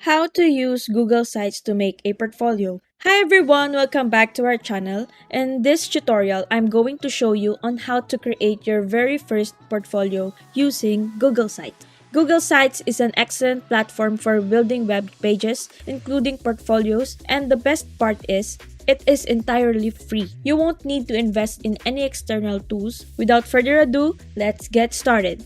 How to use Google Sites to make a portfolio. Hi everyone, welcome back to our channel. In this tutorial, I'm going to show you on how to create your very first portfolio using Google Sites. Google Sites is an excellent platform for building web pages, including portfolios, and the best part is, it is entirely free. You won't need to invest in any external tools. Without further ado, let's get started.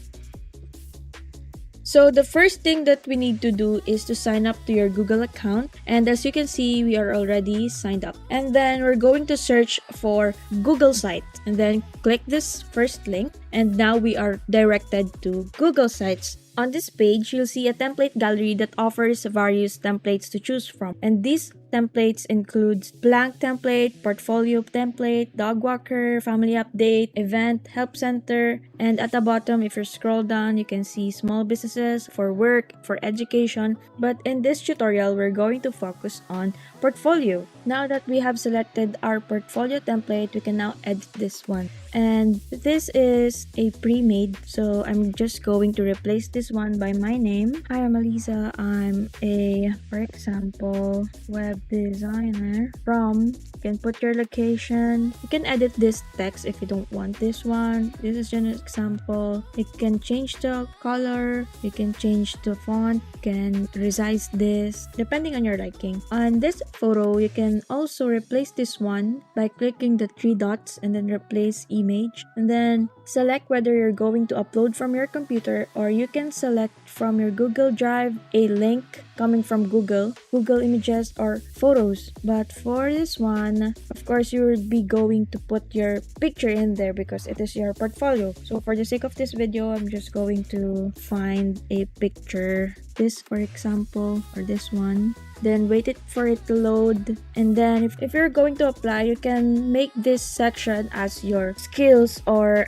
So the first thing that we need to do is to sign up to your Google account, and as you can see, we are already signed up. And then we're going to search for Google Site and then click this first link, and now we are directed to Google Sites. On this page, you'll see a template gallery that offers various templates to choose from, and these templates includes blank template, portfolio template, dog walker, family update, event, help center, and at the bottom, if you scroll down, you can see small businesses for work, for education. But in this tutorial, we're going to focus on portfolio. Now that we have selected our portfolio template, we can now edit this one. And this is a pre-made, so I'm just going to replace this one by my name. Hi, I'm Alisa. I'm a, for example, web designer from. You can put your location. You can edit this text if you don't want this one. This is just an example. You can change the color. You can change the font. You can resize this depending on your liking. On this photo, you can also replace this one by clicking the three dots and then replace image, and then select whether you're going to upload from your computer, or you can select from your Google Drive a link coming from Google Images or Photos. But for this one, of course, you will be going to put your picture in there because it is your portfolio. So for the sake of this video, I'm just going to find a picture, this for example, or this one. Then wait it for it to load, and then if you're going to apply, you can make this section as your skills or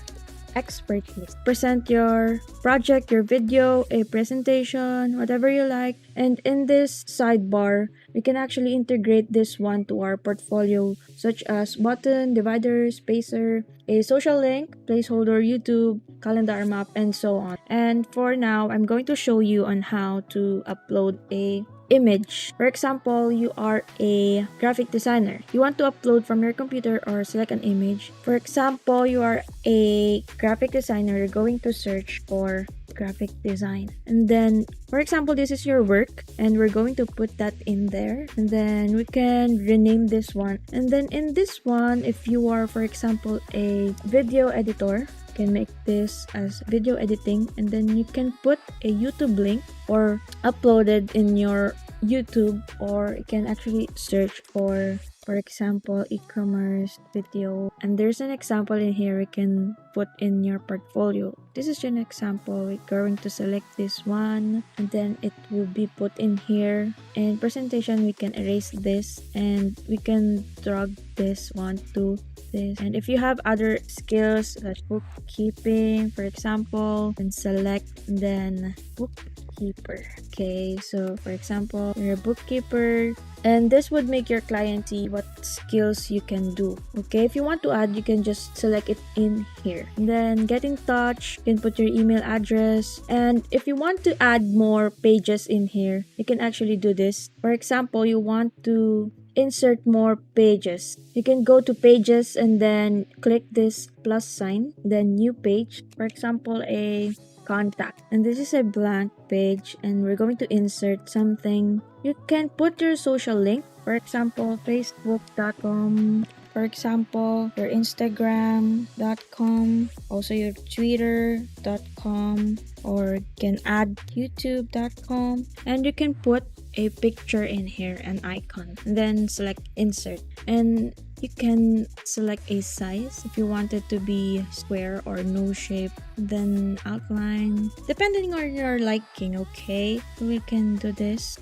expertise. Present your project, your video, a presentation, whatever you like. And in this sidebar, we can actually integrate this one to our portfolio, such as button, divider, spacer, a social link, placeholder, YouTube, calendar map, and so on. And for now, I'm going to show you on how to upload a image. For example, you are a graphic designer. You want to upload from your computer or select an image. For example, you are a graphic designer. You're going to search for graphic design. And then, for example, this is your work, and we're going to put that in there. And then we can rename this one. And then in this one, if you are, for example, a video editor, can make this as video editing, and then you can put a YouTube link or upload it in your YouTube, or you can actually search for example, e-commerce video, and there's an example in here you can put in your portfolio. This is an example. We're going to select this one, and then it will be put in here. In presentation, we can erase this, and we can drag this one to this. And if you have other skills like bookkeeping, for example, and select, and then bookkeeper. Okay, so for example, you're a bookkeeper, and this would make your client see what skills you can do. Okay, if you want to add, you can just select it in here. And then get in touch, you can put your email address. And if you want to add more pages in here, you can actually do this. For example, you want to insert more pages. You can go to pages and then click this plus sign, then new page. For example, a contact, and this is a blank page, and we're going to insert something. You can put your social link, for example, facebook.com, for example, your instagram.com, also your twitter.com, or you can add youtube.com, and you can put a picture in here, an icon, and then select insert. And you can select a size if you want it to be square or no shape, then outline, depending on your liking. Okay, so we can do this,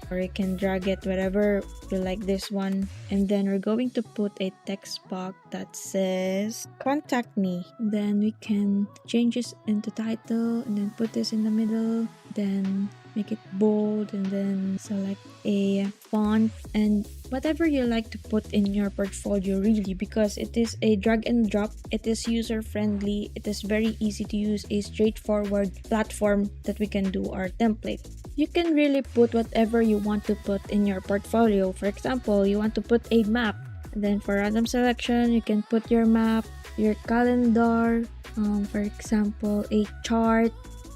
or you can drag it wherever you like this one. And then we're going to put a text box that says contact me. Then we can change this into title, and then put this in the middle, then make it bold, and then select a font and whatever you like to put in your portfolio, really, because it is a drag and drop. It is user friendly. It is very easy to use, a straightforward platform that we can do our template. you can really put whatever you want to put in your portfolio. For example, you want to put a map. And then for random selection, you can put your map, your calendar, for example, a chart.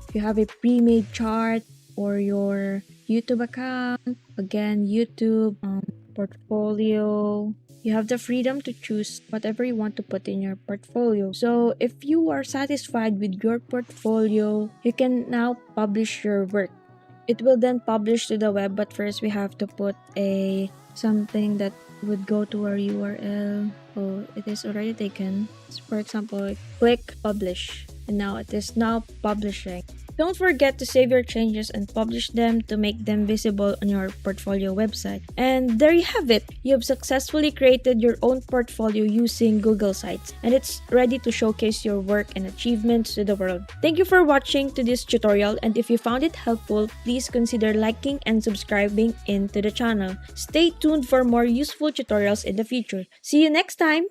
If you have a pre-made chart or your YouTube account, again, YouTube, portfolio. You have the freedom to choose whatever you want to put in your portfolio. So if you are satisfied with your portfolio, you can now publish your work. It will then publish to the web, but first we have to put a something that would go to our URL. Oh, it is already taken. So for example, click publish, and now it is now publishing. Don't forget to save your changes and publish them to make them visible on your portfolio website. And there you have it. You have successfully created your own portfolio using Google Sites, and it's ready to showcase your work and achievements to the world. Thank you for watching to this tutorial, and if you found it helpful, please consider liking and subscribing into the channel. Stay tuned for more useful tutorials in the future. See you next time!